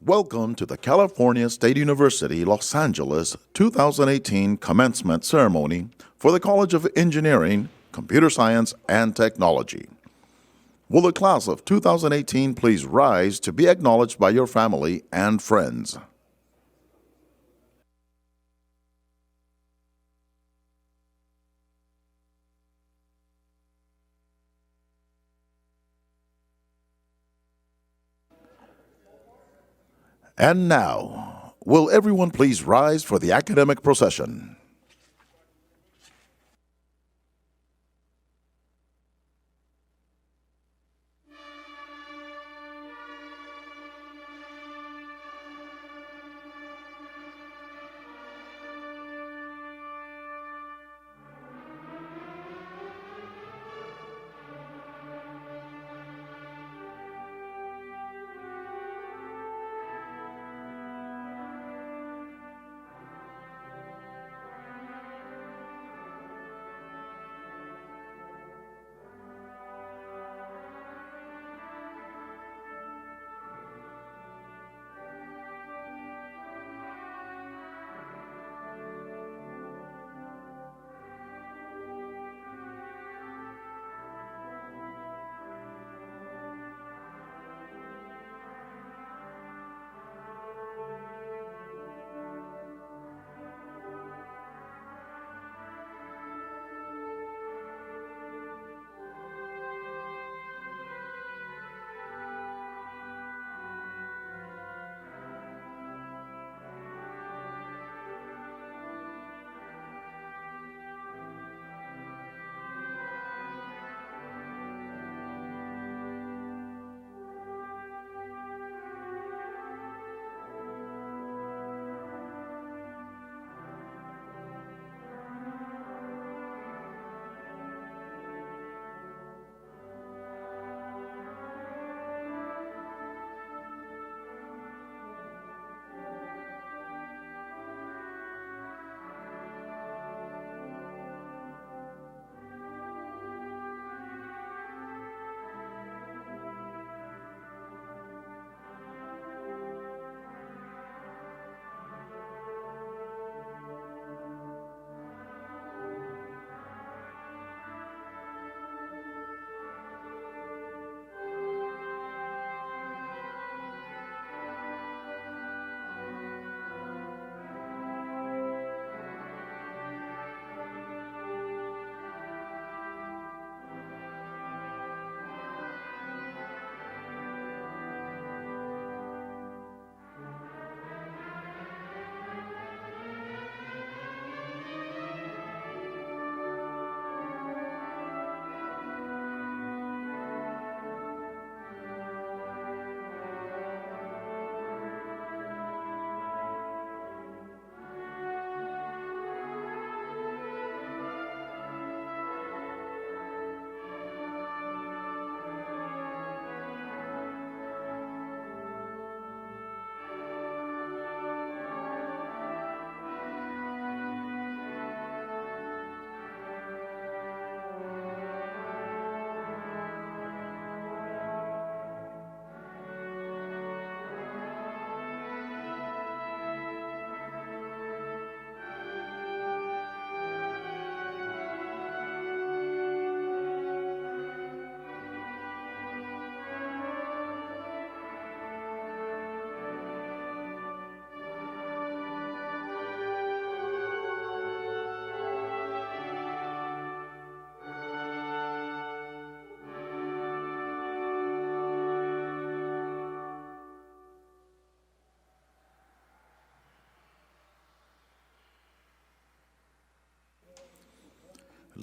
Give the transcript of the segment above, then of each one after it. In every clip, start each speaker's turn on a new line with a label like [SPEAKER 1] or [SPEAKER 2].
[SPEAKER 1] Welcome to the California State University, Los Angeles 2018 commencement ceremony for the College of Engineering, Computer Science, and Technology. Will the class of 2018 please rise to be acknowledged by your family and friends? And now, will everyone please rise for the academic procession?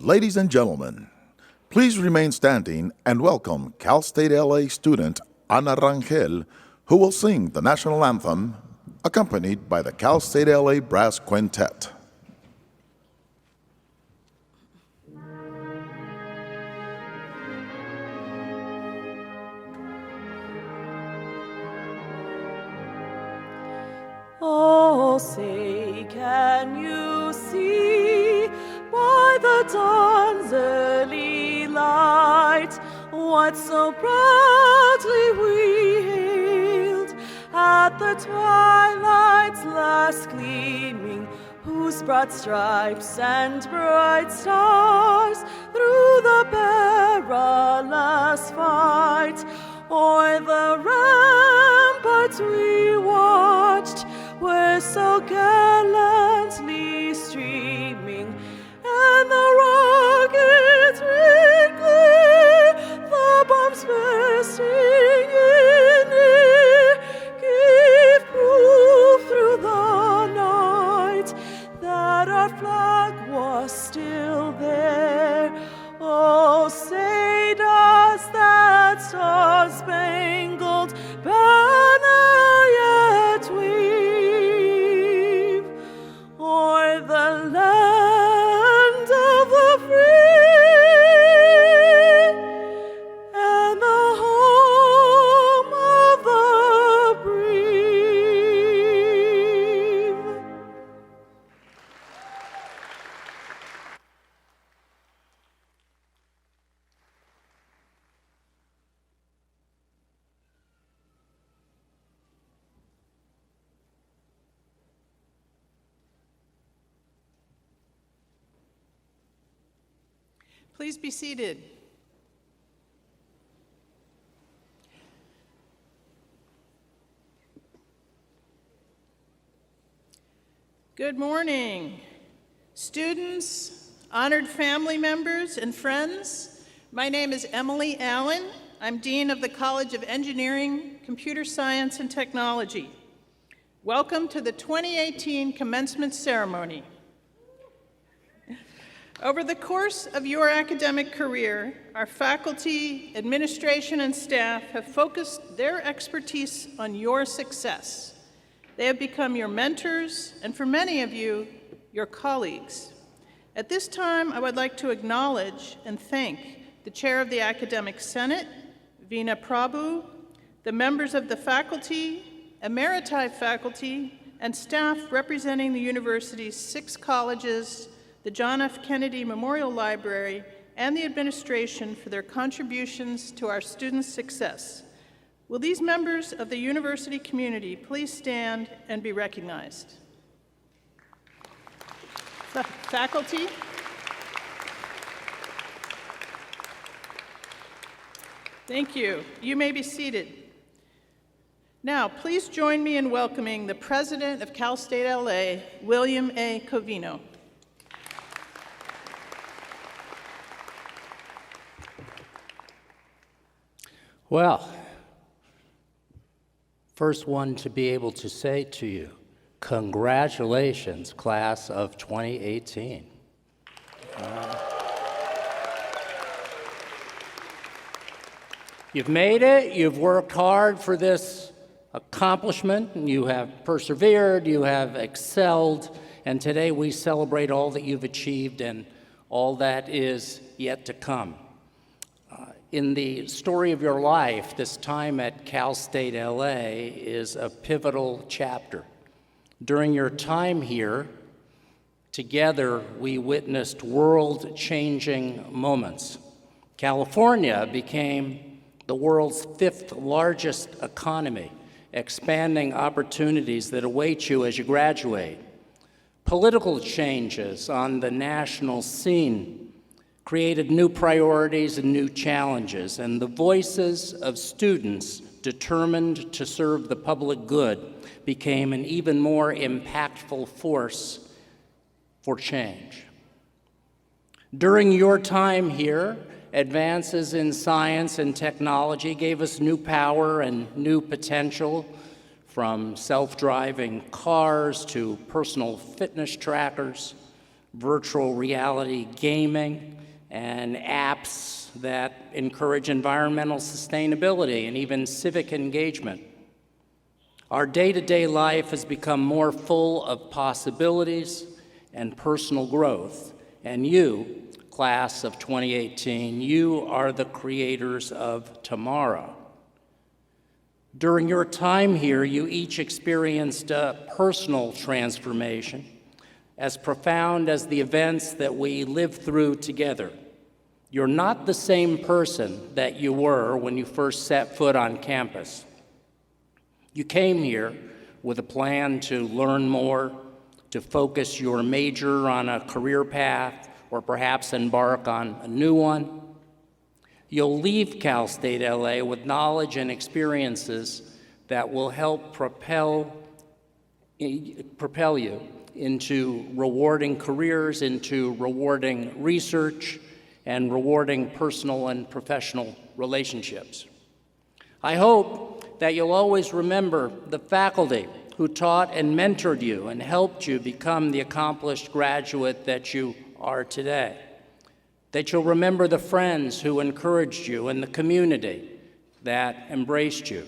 [SPEAKER 1] Ladies and gentlemen, please remain standing and welcome Cal State LA student Ana Rangel, who will sing the national anthem, accompanied by the Cal State LA Brass Quintet.
[SPEAKER 2] Oh, say, can you see by the dawn's early light what so proudly we hailed at the twilight's last gleaming, whose broad stripes and bright stars through the perilous fight o'er the ramparts we watched were so gallantly streaming, and the rockets red glare, the bombs bursting in air, gave proof through the night that our flag was still there. Oh, say does that star-spangled banner yet wave o'er the land of the free and the home of the brave?
[SPEAKER 3] Please be seated. Good morning, students, honored family members, and friends. My name is Emily Allen. I'm Dean of the College of Engineering, Computer Science, and Technology. Welcome to the 2018 commencement ceremony. Over the course of your academic career, our faculty, administration, and staff have focused their expertise on your success. They have become your mentors, and for many of you, your colleagues. At this time, I would like to acknowledge and thank the Chair of the Academic Senate, Veena Prabhu, the members of the faculty, emeriti faculty, and staff representing the university's 6 colleges, the John F. Kennedy Memorial Library, and the administration for their contributions to our students' success. Will these members of the university community please stand and be recognized? Faculty. Thank you. You may be seated. Now, please join me in welcoming the President of Cal State LA, William A. Covino.
[SPEAKER 4] Well, first one to be able to say to you, congratulations, class of 2018. You've made it, you've worked hard for this accomplishment, and you have persevered, you have excelled, and today we celebrate all that you've achieved and all that is yet to come. In the story of your life, this time at Cal State LA is a pivotal chapter. During your time here, together we witnessed world-changing moments. California became the world's 5th largest economy, expanding opportunities that await you as you graduate. Political changes on the national scene created new priorities and new challenges, and the voices of students determined to serve the public good became an even more impactful force for change. During your time here, advances in science and technology gave us new power and new potential, from self-driving cars to personal fitness trackers, virtual reality gaming, and apps that encourage environmental sustainability and even civic engagement. Our day-to-day life has become more full of possibilities and personal growth, and you, class of 2018, you are the creators of tomorrow. During your time here, you each experienced a personal transformation as profound as the events that we lived through together. You're not the same person that you were when you first set foot on campus. You came here with a plan to learn more, to focus your major on a career path, or perhaps embark on a new one. You'll leave Cal State LA with knowledge and experiences that will help propel you into rewarding careers, into rewarding research, and rewarding personal and professional relationships. I hope that you'll always remember the faculty who taught and mentored you and helped you become the accomplished graduate that you are today. That you'll remember the friends who encouraged you and the community that embraced you.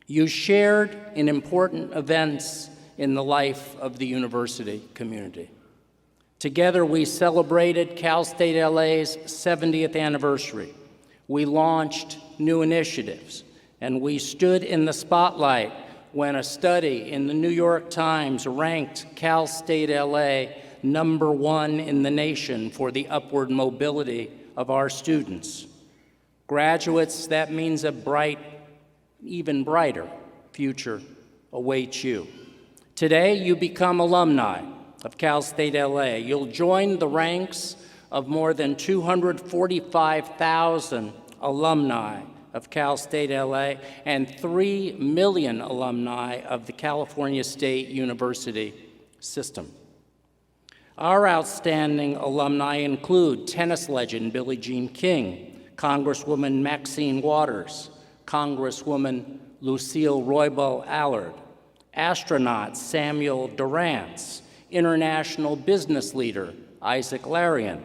[SPEAKER 4] You shared in important events in the life of the university community. Together, we celebrated Cal State LA's 70th anniversary. We launched new initiatives, and we stood in the spotlight when a study in the New York Times ranked Cal State LA #1 in the nation for the upward mobility of our students. Graduates, that means a bright, even brighter future awaits you. Today, you become alumni of Cal State LA. You'll join the ranks of more than 245,000 alumni of Cal State LA and 3 million alumni of the California State University system. Our outstanding alumni include tennis legend Billie Jean King, Congresswoman Maxine Waters, Congresswoman Lucille Roybal Allard, astronaut Samuel Durance, international business leader Isaac Larian,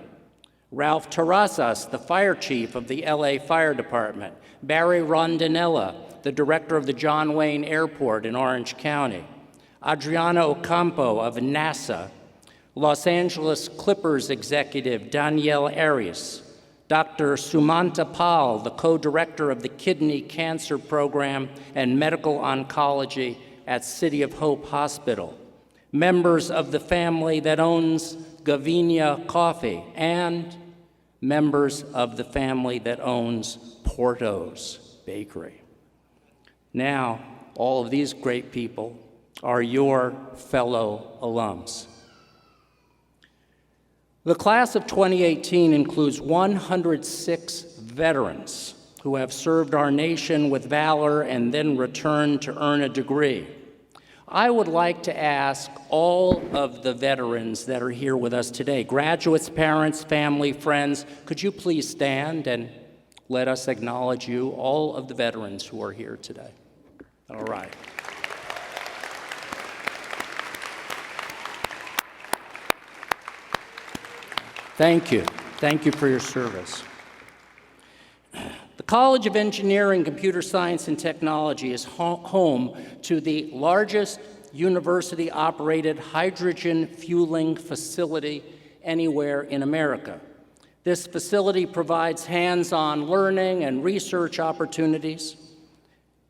[SPEAKER 4] Ralph Terrazas, the fire chief of the LA Fire Department, Barry Rondinella, the director of the John Wayne Airport in Orange County, Adriana Ocampo of NASA, Los Angeles Clippers executive Danielle Arias, Dr. Sumanta Pal, the co-director of the Kidney Cancer Program and Medical Oncology at City of Hope Hospital, members of the family that owns Gavinia Coffee, and members of the family that owns Porto's Bakery. Now, all of these great people are your fellow alums. The class of 2018 includes 106 veterans who have served our nation with valor and then returned to earn a degree. I would like to ask all of the veterans that are here with us today, graduates, parents, family, friends, could you please stand and let us acknowledge you, all of the veterans who are here today. All right. Thank you. Thank you for your service. The College of Engineering, Computer Science, and Technology is home to the largest university-operated hydrogen fueling facility anywhere in America. This facility provides hands-on learning and research opportunities,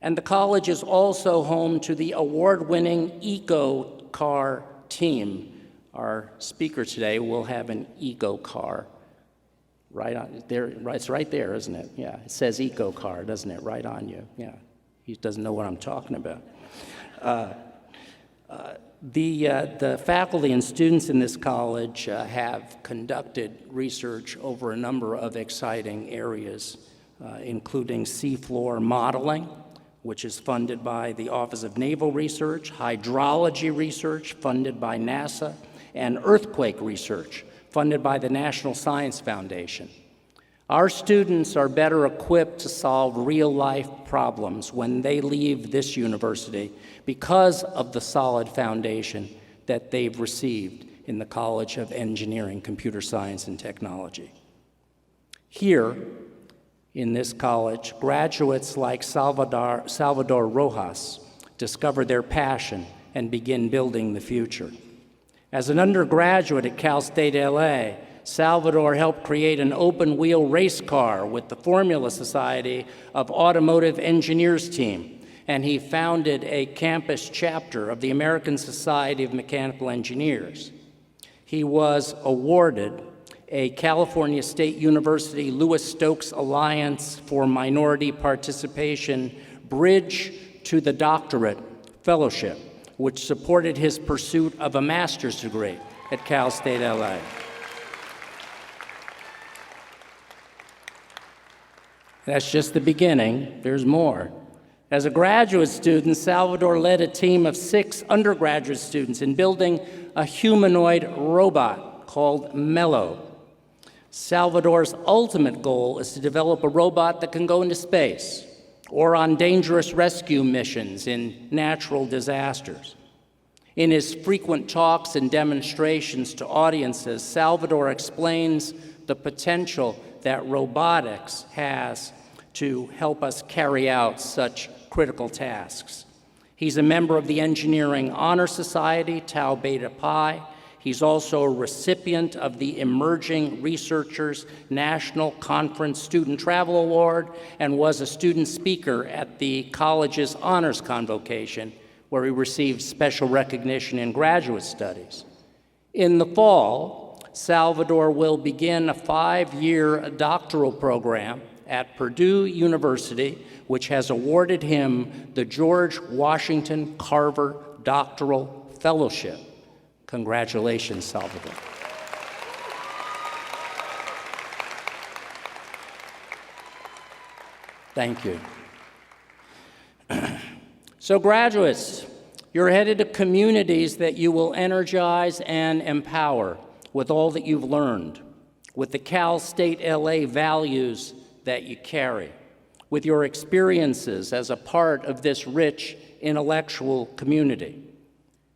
[SPEAKER 4] and the college is also home to the award-winning EcoCar team. Our speaker today will have an EcoCar right on there. It's right there, isn't it? Yeah, it says EcoCar, doesn't it? Right on you. Yeah, he doesn't know what I'm talking about. The faculty and students in this college have conducted research over a number of exciting areas, including seafloor modeling, which is funded by the Office of Naval Research, hydrology research funded by NASA, and earthquake research funded by the National Science Foundation. Our students are better equipped to solve real-life problems when they leave this university because of the solid foundation that they've received in the College of Engineering, Computer Science, and Technology. Here, in this college, graduates like Salvador Rojas discover their passion and begin building the future. As an undergraduate at Cal State LA, Salvador helped create an open-wheel race car with the Formula Society of Automotive Engineers team, and he founded a campus chapter of the American Society of Mechanical Engineers. He was awarded a California State University Louis Stokes Alliance for Minority Participation Bridge to the doctorate fellowship, which supported his pursuit of a master's degree at Cal State LA. That's just the beginning. There's more. As a graduate student, Salvador led a team of 6 undergraduate students in building a humanoid robot called Mello. Salvador's ultimate goal is to develop a robot that can go into space or on dangerous rescue missions in natural disasters. In his frequent talks and demonstrations to audiences, Salvador explains the potential that robotics has to help us carry out such critical tasks. He's a member of the Engineering Honor Society, Tau Beta Pi. He's also a recipient of the Emerging Researchers National Conference Student Travel Award and was a student speaker at the college's honors convocation, where he received special recognition in graduate studies. In the fall, Salvador will begin a 5-year doctoral program at Purdue University, which has awarded him the George Washington Carver Doctoral Fellowship. Congratulations, Salvador. Thank you. So graduates, you're headed to communities that you will energize and empower with all that you've learned, with the Cal State LA values that you carry, with your experiences as a part of this rich intellectual community.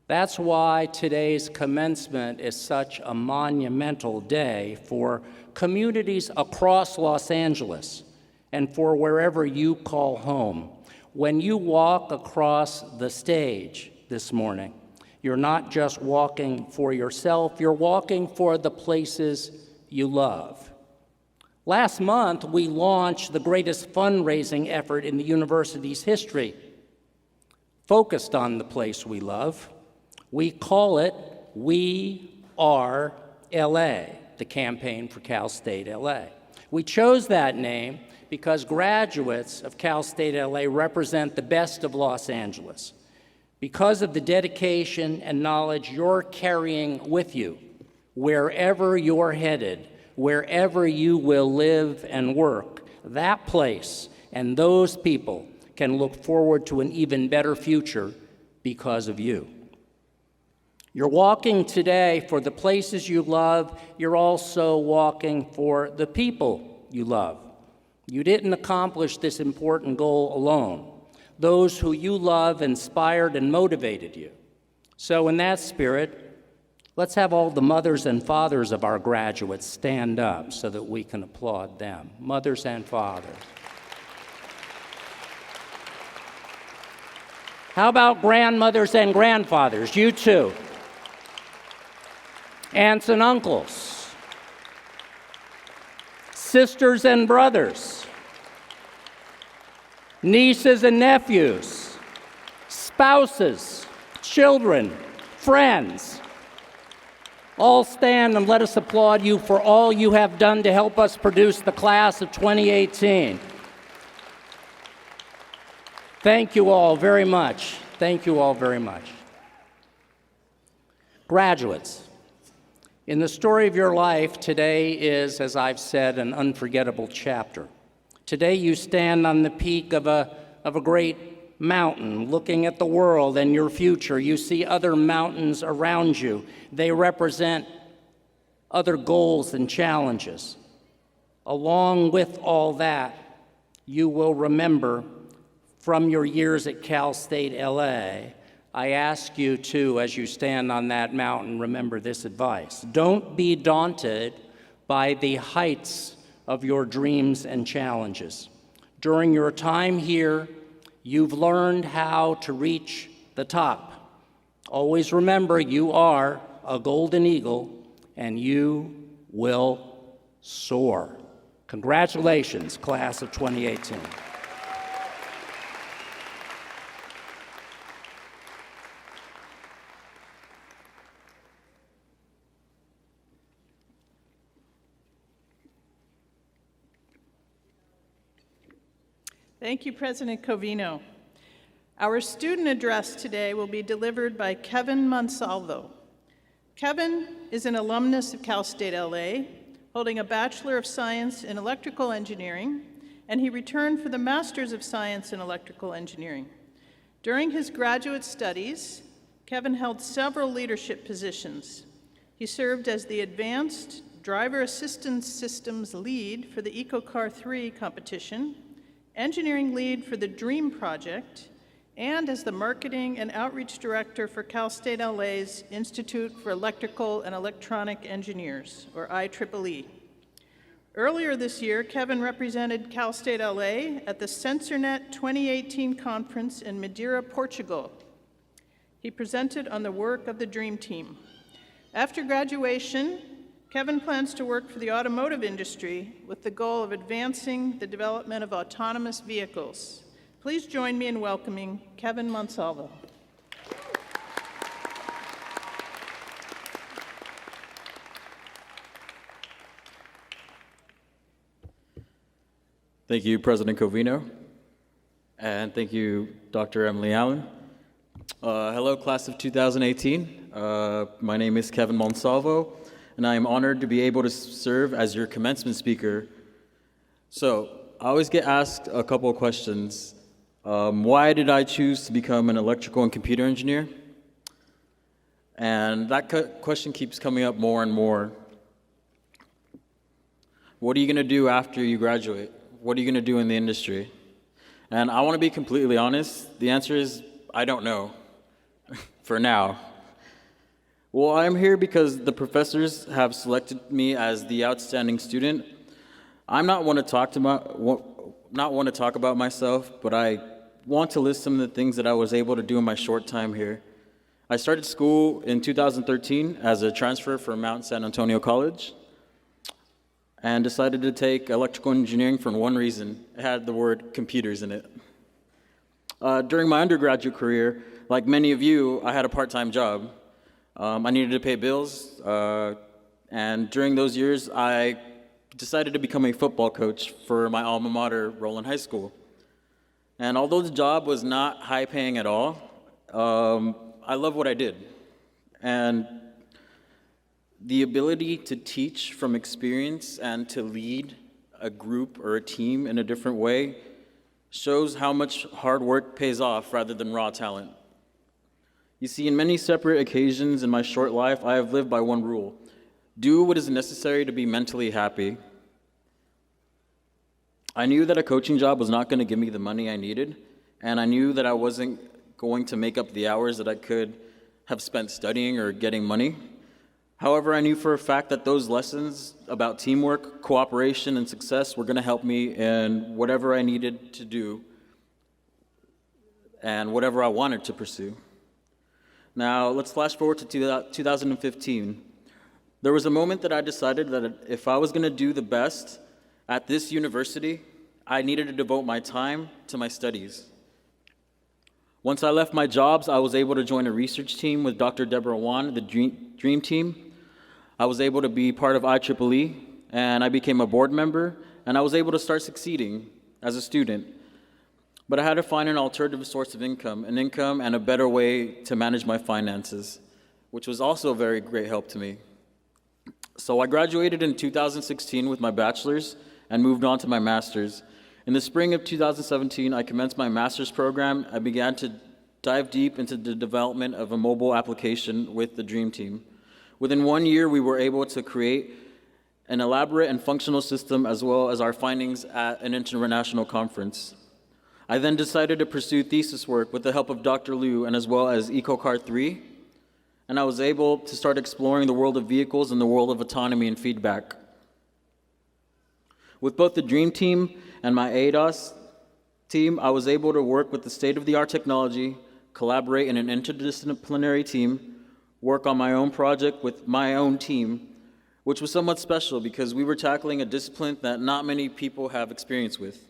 [SPEAKER 4] That's why today's commencement is such a monumental day for communities across Los Angeles and for wherever you call home. When you walk across the stage this morning, you're not just walking for yourself, you're walking for the places you love. Last month, we launched the greatest fundraising effort in the university's history, focused on the place we love. We call it We Are LA, the campaign for Cal State LA. We chose that name because graduates of Cal State LA represent the best of Los Angeles. Because of the dedication and knowledge you're carrying with you, wherever you're headed, wherever you will live and work, that place and those people can look forward to an even better future because of you. You're walking today for the places you love. You're also walking for the people you love. You didn't accomplish this important goal alone. Those who you love inspired and motivated you. So in that spirit, let's have all the mothers and fathers of our graduates stand up so that we can applaud them. Mothers and fathers. How about grandmothers and grandfathers? You too. Aunts and uncles. Sisters and brothers. Nieces and nephews. Spouses. Children. Friends. All stand and let us applaud you for all you have done to help us produce the class of 2018. Thank you all very much. Thank you all very much. Graduates, in the story of your life, today is, as I've said, an unforgettable chapter. Today you stand on the peak of a great mountain, looking at the world and your future. You see other mountains around you. They represent other goals and challenges. Along with all that, you will remember from your years at Cal State LA, I ask you to, as you stand on that mountain, remember this advice. Don't be daunted by the heights of your dreams and challenges. During your time here, you've learned how to reach the top. Always remember you are a golden eagle and you will soar. Congratulations, class of 2018.
[SPEAKER 3] Thank you, President Covino. Our student address today will be delivered by Kevin Monsalvo. Kevin is an alumnus of Cal State LA, holding a Bachelor of Science in Electrical Engineering, and he returned for the Master's of Science in Electrical Engineering. During his graduate studies, Kevin held several leadership positions. He served as the Advanced Driver Assistance Systems Lead for the EcoCar 3 competition, Engineering Lead for the DREAM project, and as the Marketing and Outreach Director for Cal State LA's Institute for Electrical and Electronic Engineers, or IEEE. Earlier this year, Kevin represented Cal State LA at the SensorNet 2018 conference in Madeira, Portugal. He presented on the work of the DREAM team. After graduation, Kevin plans to work for the automotive industry with the goal of advancing the development of autonomous vehicles. Please join me in welcoming Kevin Monsalvo.
[SPEAKER 5] Thank you, President Covino, and thank you, Dr. Emily Allen. Hello, class of 2018. My name is Kevin Monsalvo, and I am honored to be able to serve as your commencement speaker. So, I always get asked a couple of questions. Why did I choose to become an electrical and computer engineer? And that question keeps coming up more and more. What are you going to do after you graduate? What are you going to do in the industry? And I want to be completely honest. The answer is, I don't know, for now. Well, I'm here because the professors have selected me as the outstanding student. I'm not one to talk about myself, but I want to list some of the things that I was able to do in my short time here. I started school in 2013 as a transfer from Mount San Antonio College, and decided to take electrical engineering for one reason. It had the word computers in it. During my undergraduate career, like many of you, I had a part-time job. I needed to pay bills, and during those years, I decided to become a football coach for my alma mater, Roland High School. And although the job was not high-paying at all, I love what I did. And the ability to teach from experience and to lead a group or a team in a different way shows how much hard work pays off rather than raw talent. You see, in many separate occasions in my short life, I have lived by one rule: do what is necessary to be mentally happy. I knew that a coaching job was not going to give me the money I needed, and I knew that I wasn't going to make up the hours that I could have spent studying or getting money. However, I knew for a fact that those lessons about teamwork, cooperation, and success were going to help me in whatever I needed to do and whatever I wanted to pursue. Now, let's flash forward to 2015. There was a moment that I decided that if I was going to do the best at this university, I needed to devote my time to my studies. Once I left my jobs, I was able to join a research team with Dr. Deborah Wan, the DREAM team. I was able to be part of IEEE, and I became a board member, and I was able to start succeeding as a student. But I had to find an alternative source of income, and a better way to manage my finances, which was also a very great help to me. So I graduated in 2016 with my bachelor's and moved on to my master's. In the spring of 2017, I commenced my master's program. I began to dive deep into the development of a mobile application with the DREAM team. Within 1 year, we were able to create an elaborate and functional system as well as our findings at an international conference. I then decided to pursue thesis work with the help of Dr. Liu and as well as EcoCar 3, and I was able to start exploring the world of vehicles and the world of autonomy and feedback. With both the DREAM team and my ADOS team, I was able to work with the state-of-the-art technology, collaborate in an interdisciplinary team, work on my own project with my own team, which was somewhat special because we were tackling a discipline that not many people have experience with.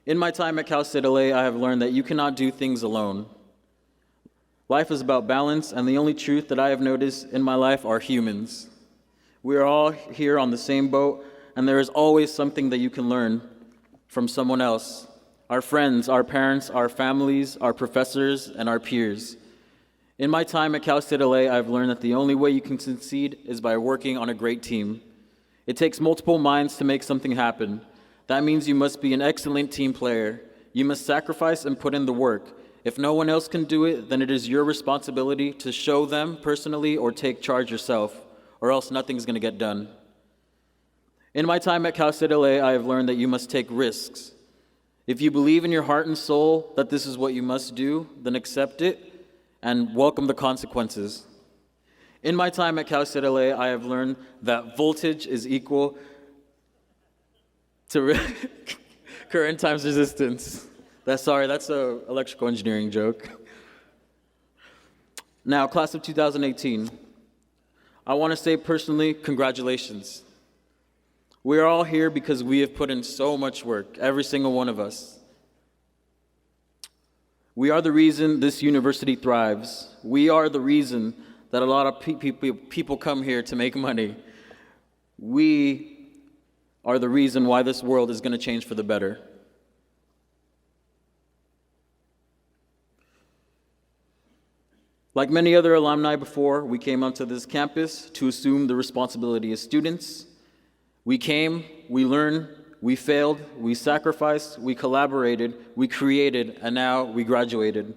[SPEAKER 5] In my time at Cal State LA, I have learned that you cannot do things alone. Life is about balance, and the only truth that I have noticed in my life are humans. We are all here on the same boat, and there is always something that you can learn from someone else, our friends, our parents, our families, our professors, and our peers. In my time at Cal State LA, I've learned that the only way you can succeed is by working on a great team. It takes multiple minds to make something happen. That means you must be an excellent team player. You must sacrifice and put in the work. If no one else can do it, then it is your responsibility to show them personally or take charge yourself, or else nothing's going to get done. In my time at Cal State LA, I have learned that you must take risks. If you believe in your heart and soul that this is what you must do, then accept it and welcome the consequences. In my time at Cal State LA, I have learned that voltage is equal to current times resistance. That's an electrical engineering joke. Now, class of 2018, I want to say personally, congratulations. We are all here because we have put in so much work, every single one of us. We are the reason this university thrives. We are the reason that a lot of people come here to make money. We are the reason why this world is going to change for the better. Like many other alumni before, we came onto this campus to assume the responsibility as students. We came, we learned, we failed, we sacrificed, we collaborated, we created, and now we graduated.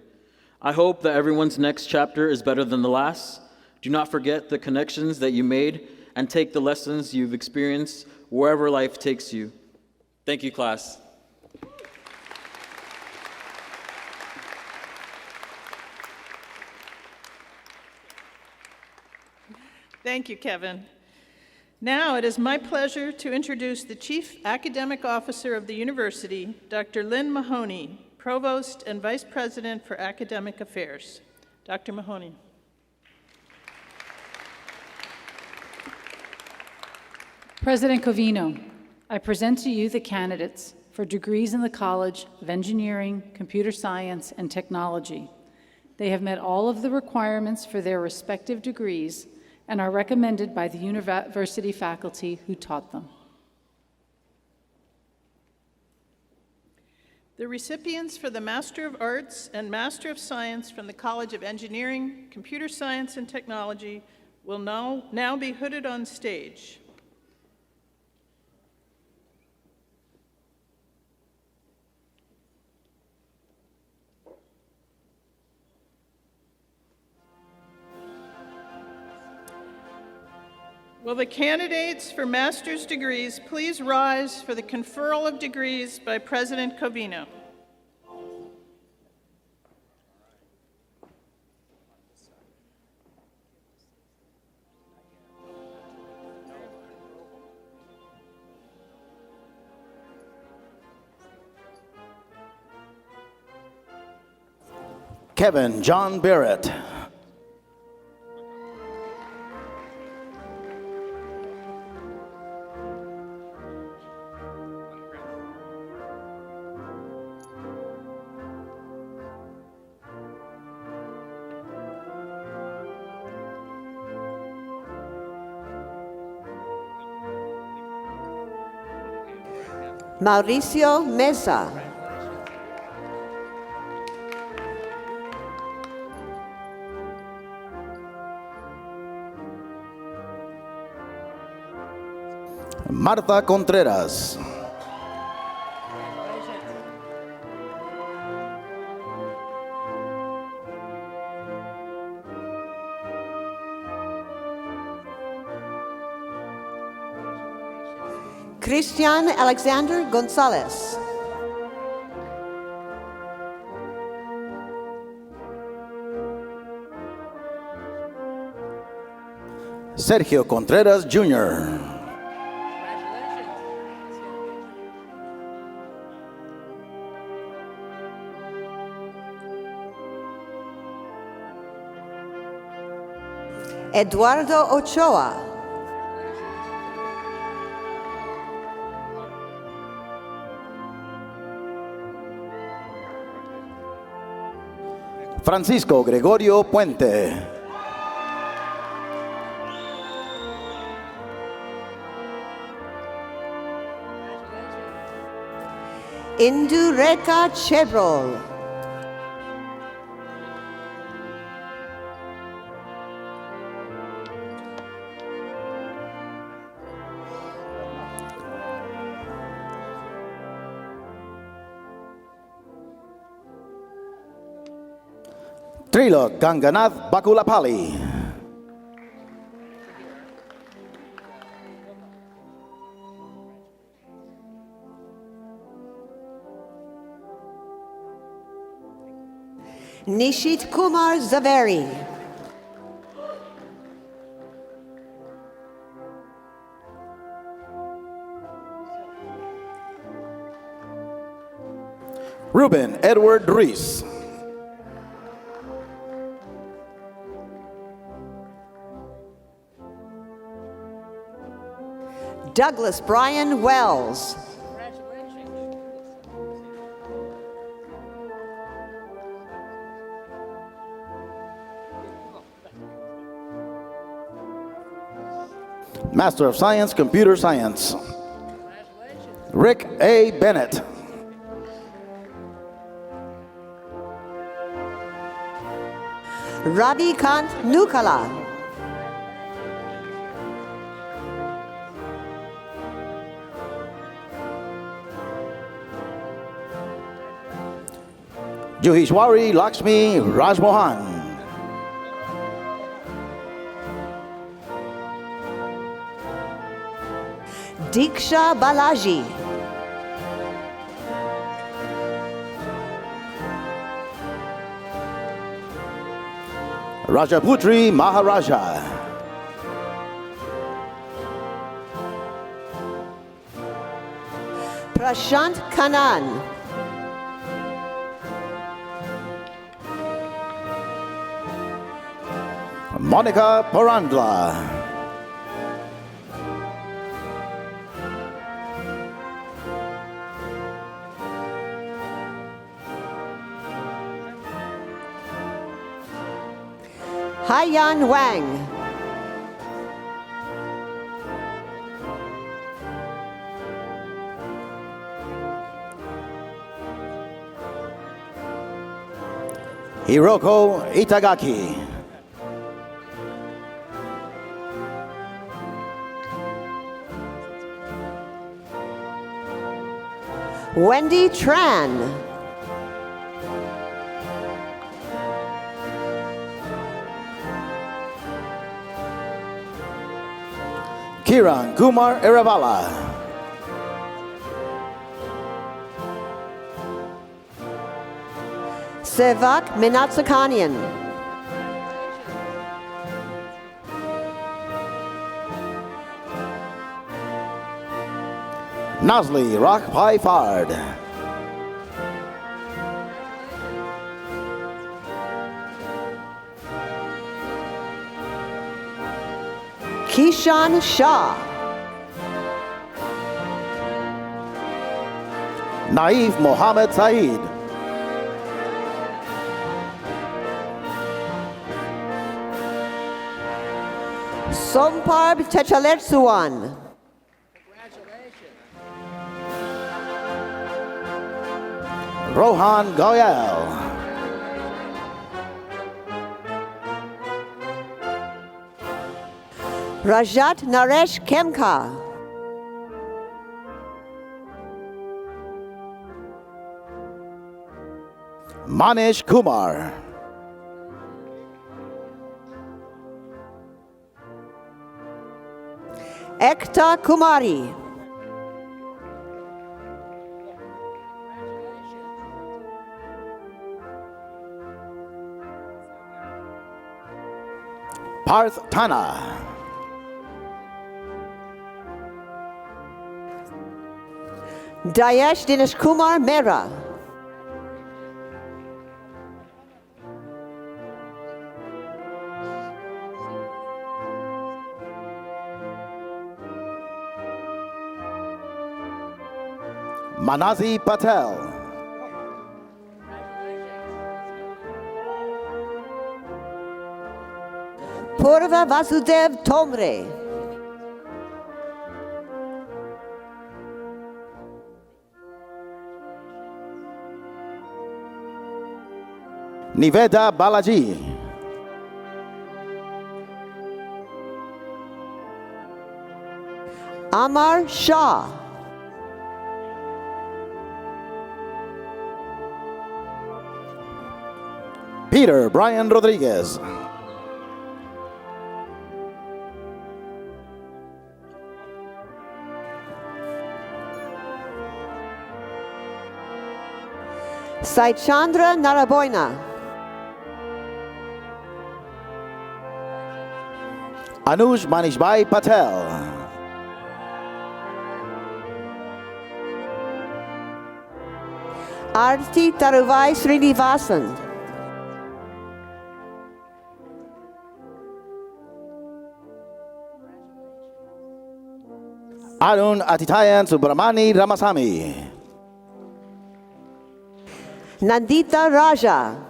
[SPEAKER 5] I hope that everyone's next chapter is better than the last. Do not forget the connections that you made and take the lessons you've experienced wherever life takes you. Thank you, class.
[SPEAKER 3] Thank you, Kevin. Now it is my pleasure to introduce the Chief Academic Officer of the University, Dr. Lynn Mahoney, Provost and Vice President for Academic Affairs. Dr. Mahoney.
[SPEAKER 6] President Covino, I present to you the candidates for degrees in the College of Engineering, Computer Science, and Technology. They have met all of the requirements for their respective degrees and are recommended by the university faculty who taught them.
[SPEAKER 3] The recipients for the Master of Arts and Master of Science from the College of Engineering, Computer Science, and Technology will now be hooded on stage. Will the candidates for master's degrees please rise for the conferral of degrees by President Covino?
[SPEAKER 7] Kevin John Barrett.
[SPEAKER 8] Mauricio Mesa.
[SPEAKER 7] Marta Contreras.
[SPEAKER 8] Christian Alexander Gonzalez.
[SPEAKER 7] Sergio Contreras Jr.
[SPEAKER 8] Eduardo Ochoa.
[SPEAKER 7] Francisco Gregorio Puente.
[SPEAKER 8] Indureka Chebrol.
[SPEAKER 7] Trilok Ganganath Bakulapali.
[SPEAKER 8] Nishit Kumar Zaveri.
[SPEAKER 7] Ruben Edward Reese.
[SPEAKER 8] Douglas Brian Wells.
[SPEAKER 7] Master of Science, Computer Science. Rick A. Bennett.
[SPEAKER 8] Ravi Kant Nukala.
[SPEAKER 7] Juhishwari Lakshmi Rajmohan.
[SPEAKER 8] Diksha Balaji.
[SPEAKER 7] Rajaputri Maharaja.
[SPEAKER 8] Prashant Kanan.
[SPEAKER 7] Monica Porandla.
[SPEAKER 8] Haiyan Wang.
[SPEAKER 7] Hiroko Itagaki.
[SPEAKER 8] Wendy Tran.
[SPEAKER 7] Kiran Kumar Eravala.
[SPEAKER 8] Sevak Minatsakanian.
[SPEAKER 7] Nazli Rakpai Fard.
[SPEAKER 8] Kishan Shah.
[SPEAKER 7] Naif Mohammed Saeed.
[SPEAKER 8] Somparb Techaletsuan.
[SPEAKER 7] Rohan Goyal.
[SPEAKER 8] Rajat Naresh Kemka.
[SPEAKER 7] Manish Kumar.
[SPEAKER 8] Ekta Kumari.
[SPEAKER 7] Parth Tana.
[SPEAKER 8] Dayesh Dinesh Kumar Mehra.
[SPEAKER 7] Manazi Patel.
[SPEAKER 8] Purva Vasudev Tomre.
[SPEAKER 7] Niveda Balaji.
[SPEAKER 8] Amar Shah.
[SPEAKER 7] Peter Brian Rodriguez.
[SPEAKER 8] Saichandra Naraboina.
[SPEAKER 7] Anuj Manishbhai Patel.
[SPEAKER 8] Arti Taruvai Srinivasan.
[SPEAKER 7] Arun Atitayan Subramani Ramasamy.
[SPEAKER 8] Nandita Raja.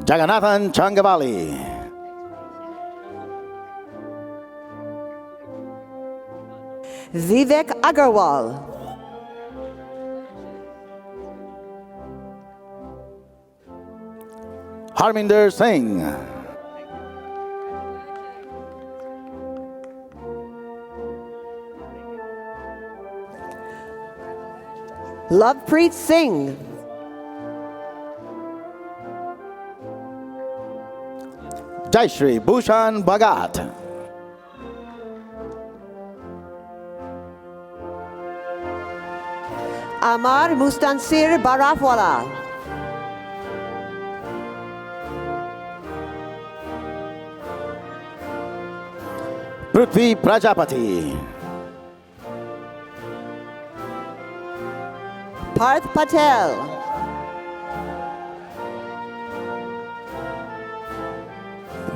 [SPEAKER 7] Jagannathan Changavali.
[SPEAKER 8] Vivek Agarwal.
[SPEAKER 7] Harminder Singh.
[SPEAKER 8] Lovepreet Singh.
[SPEAKER 7] Jaishri Bhushan Bhagat.
[SPEAKER 8] Amar Mustansir Barafwala.
[SPEAKER 7] Prithvi Prajapati.
[SPEAKER 8] Parth Patel.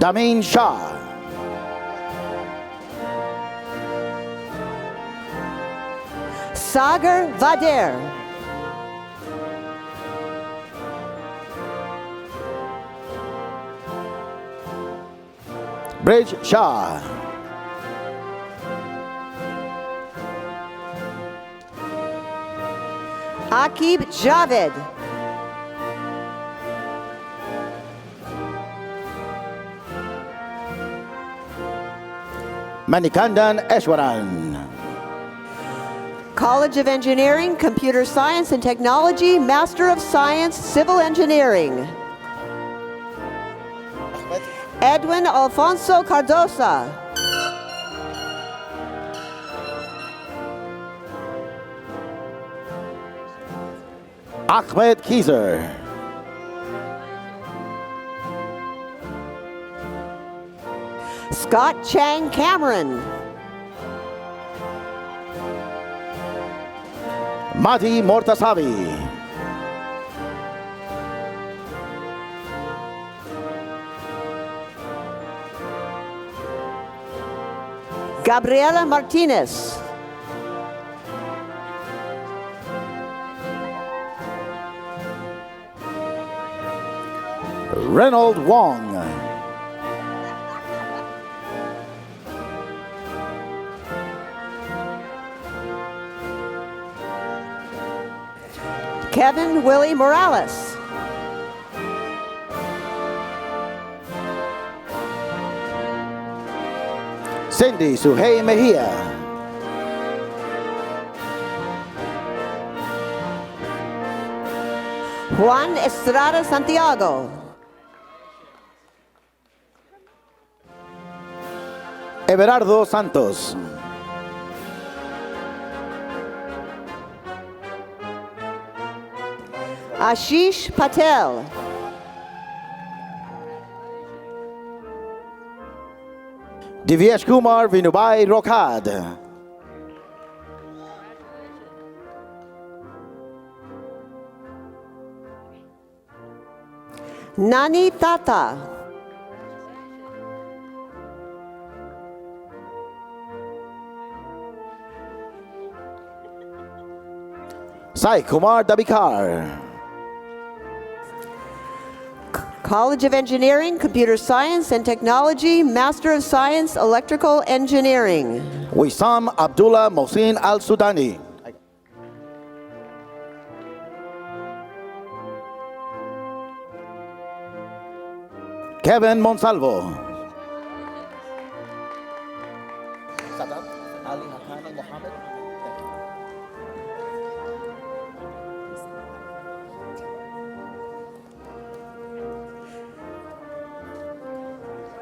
[SPEAKER 7] Damin Shah.
[SPEAKER 8] Sagar Vader.
[SPEAKER 7] Bridge Shah.
[SPEAKER 8] Akib Javed.
[SPEAKER 7] Manikandan Eshwaran.
[SPEAKER 8] College of Engineering, Computer Science and Technology, Master of Science, Civil Engineering. Edwin Alfonso Cardosa.
[SPEAKER 7] Ahmed Kieser.
[SPEAKER 8] Scott Chang Cameron.
[SPEAKER 7] Madi Mortasavi.
[SPEAKER 8] Gabriela Martinez.
[SPEAKER 7] Reynold Wong.
[SPEAKER 8] Kevin Willie Morales.
[SPEAKER 7] Cindy Suhey Mejia.
[SPEAKER 8] Juan Estrada Santiago.
[SPEAKER 7] Everardo Santos.
[SPEAKER 8] Ashish Patel.
[SPEAKER 7] Divyesh Kumar Vinubai Rokhad.
[SPEAKER 8] Nani Tata. Sai
[SPEAKER 7] Kumar Dabikar.
[SPEAKER 8] College of Engineering, Computer Science and Technology, Master of Science, Electrical Engineering.
[SPEAKER 7] Wissam Abdullah Mohsin Al Sudani. Kevin Monsalvo.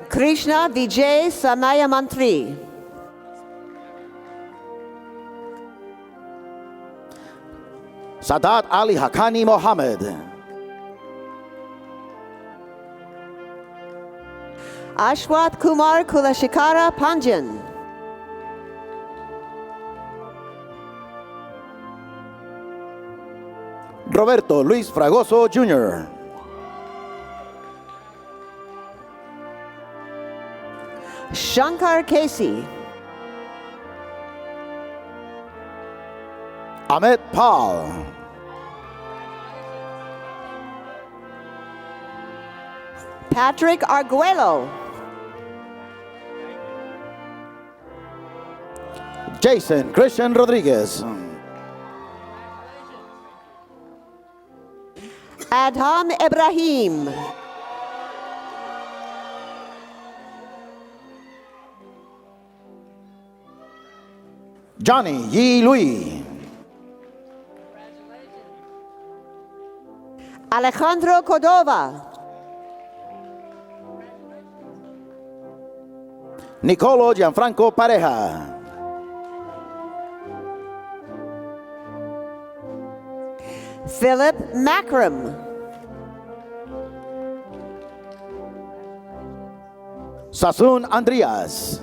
[SPEAKER 8] Krishna Vijay Samaya Mantri.
[SPEAKER 7] Sadat Ali Haqqani Mohammed.
[SPEAKER 8] Ashwat Kumar Kulashikara Panjan.
[SPEAKER 7] Roberto Luis Fragoso Jr.
[SPEAKER 8] Shankar Casey.
[SPEAKER 7] Ahmed Paul.
[SPEAKER 8] Patrick Arguello.
[SPEAKER 7] Jason Christian Rodriguez.
[SPEAKER 8] Adham Ibrahim.
[SPEAKER 7] Johnny Yi Lui.
[SPEAKER 8] Alejandro Cordova.
[SPEAKER 7] Nicolo Gianfranco Pareja.
[SPEAKER 8] Philip Macram.
[SPEAKER 7] Sasun Andreas.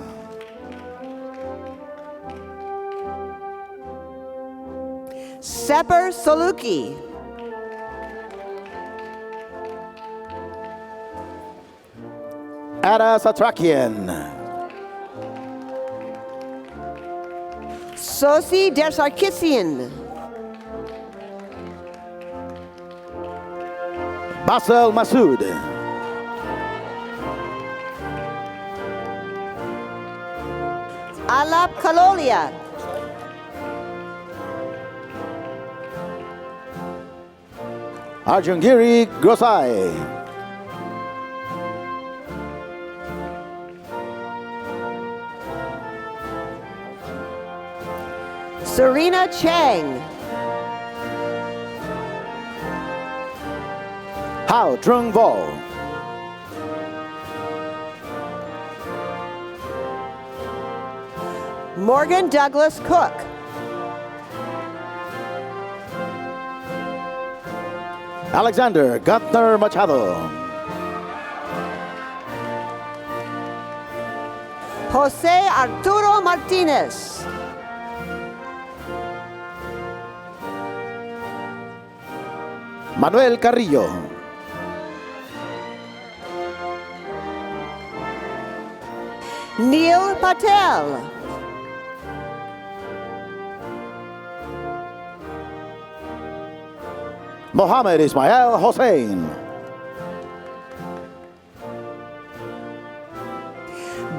[SPEAKER 8] Sepper Soluki.
[SPEAKER 7] Ada Satrakian.
[SPEAKER 8] Sosi Dersarkissian.
[SPEAKER 7] Basel Masood.
[SPEAKER 8] Alap Kalolia.
[SPEAKER 7] Arjungiri Grosai.
[SPEAKER 8] Serena Chang.
[SPEAKER 7] Hao Trung Vo.
[SPEAKER 8] Morgan Douglas Cook.
[SPEAKER 7] Alexander Gunther Machado.
[SPEAKER 8] Jose Arturo Martinez.
[SPEAKER 7] Manuel Carrillo.
[SPEAKER 8] Neil Patel.
[SPEAKER 7] Mohammed Ismail Hossein.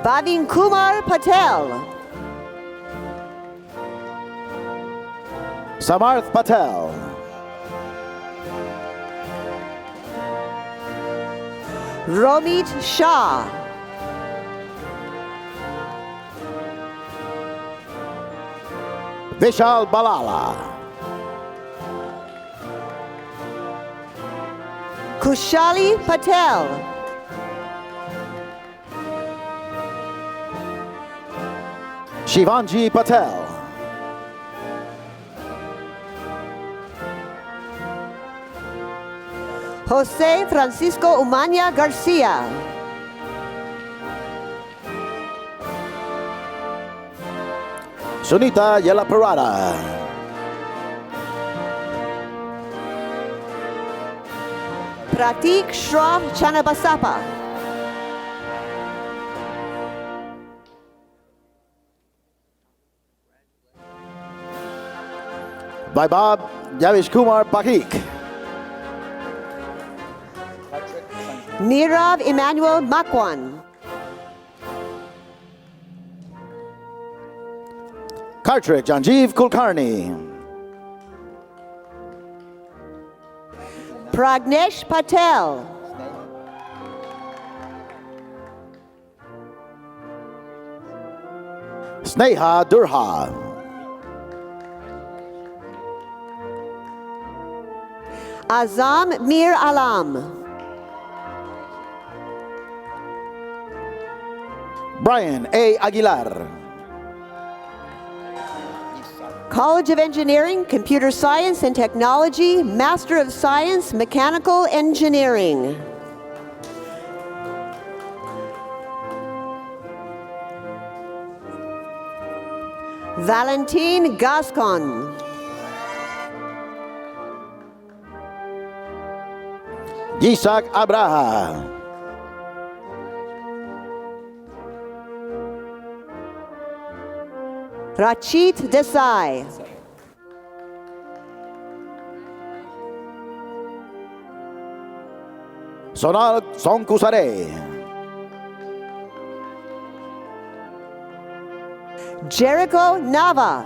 [SPEAKER 8] Bhavin Kumar Patel.
[SPEAKER 7] Samarth Patel.
[SPEAKER 8] Romit Shah.
[SPEAKER 7] Vishal Balala.
[SPEAKER 8] Kushali Patel.
[SPEAKER 7] Shivanji Patel.
[SPEAKER 8] Jose Francisco Umania Garcia.
[SPEAKER 7] Sunita Yelaparada.
[SPEAKER 8] Pratik Shrav Chanabasapa.
[SPEAKER 7] Vaibhav Yavish Kumar Pakik.
[SPEAKER 8] Nirav Emmanuel Makwan.
[SPEAKER 7] Kartrik Janjeev Kulkarni.
[SPEAKER 8] Pragnesh Patel.
[SPEAKER 7] Sneha Durha.
[SPEAKER 8] Azam Mir Alam.
[SPEAKER 7] Brian A. Aguilar.
[SPEAKER 8] College of Engineering, Computer Science and Technology, Master of Science, Mechanical Engineering. Valentine Gascon.
[SPEAKER 7] Yisak Abraha.
[SPEAKER 8] Rachit Desai.
[SPEAKER 7] Sonal Songkusare.
[SPEAKER 8] Jericho Nava.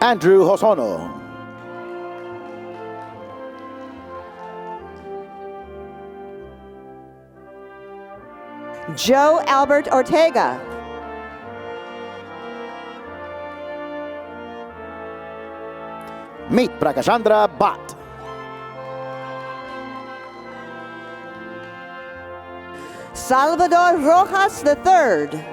[SPEAKER 7] Andrew Hosono.
[SPEAKER 8] Joe Albert Ortega.
[SPEAKER 7] Meet Prakashandra Bhatt.
[SPEAKER 8] Salvador Rojas III.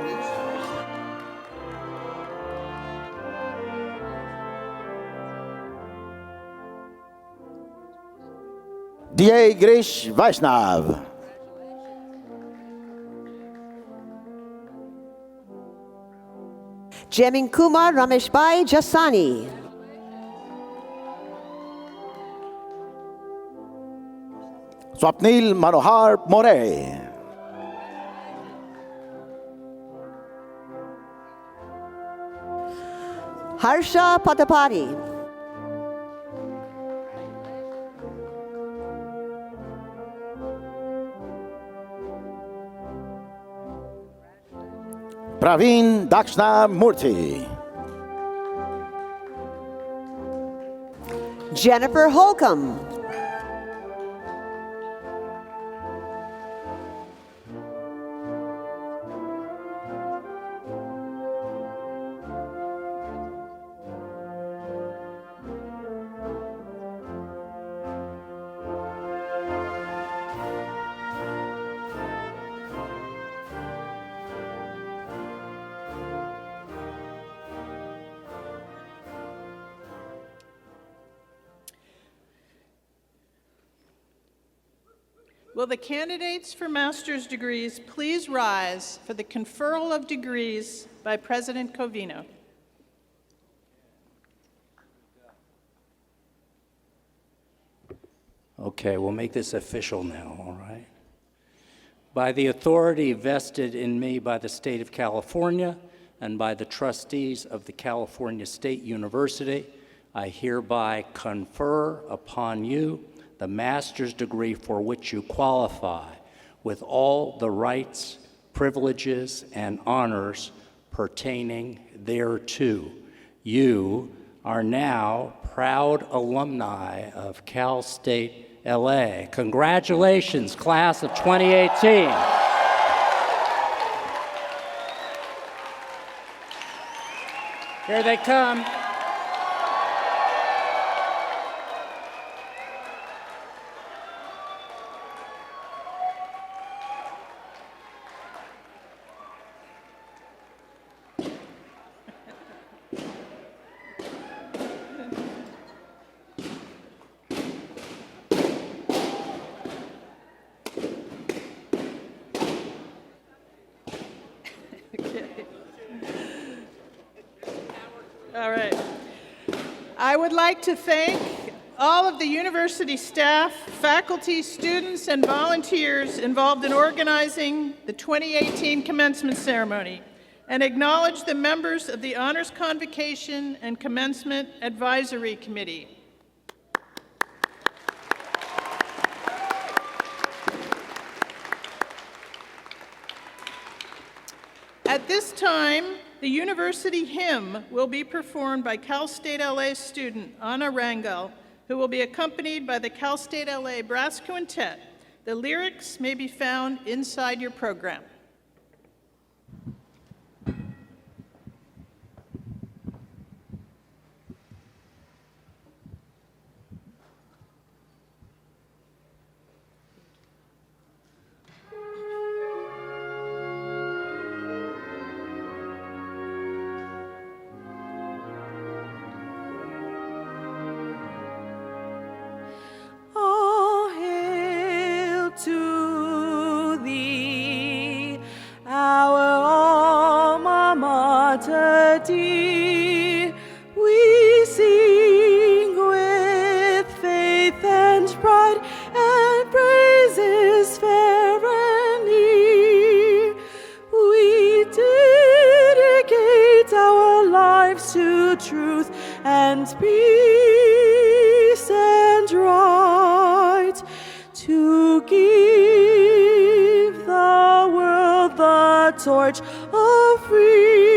[SPEAKER 7] D.A. Grish Vaishnav.
[SPEAKER 8] Jamin Kumar Rameshbai Jasani.
[SPEAKER 7] Swapnil Manohar More.
[SPEAKER 8] Harsha Patapati.
[SPEAKER 7] Praveen Dakshna Murthy.
[SPEAKER 8] Jennifer Holcomb.
[SPEAKER 3] Will the candidates for master's degrees please rise for the conferral of degrees by President Covino?
[SPEAKER 4] Okay, we'll make this official now, all right? By the authority vested in me by the state of California and by the trustees of the California State University, I hereby confer upon you the master's degree for which you qualify, with all the rights, privileges, and honors pertaining thereto. You are now proud alumni of Cal State LA. Congratulations, class of 2018. Here they come.
[SPEAKER 3] All right. I would like to thank all of the university staff, faculty, students, and volunteers involved in organizing the 2018 commencement ceremony, and acknowledge the members of the Honors Convocation and Commencement Advisory Committee. At this time, the university hymn will be performed by Cal State LA student Anna Rangel, who will be accompanied by the Cal State LA Brass Quintet. The lyrics may be found inside your program.
[SPEAKER 2] All hail to thee, our alma mater dear. We sing with faith and pride, and praises fair and near. We dedicate our lives to truth and peace and right, to give the world the torch of freedom.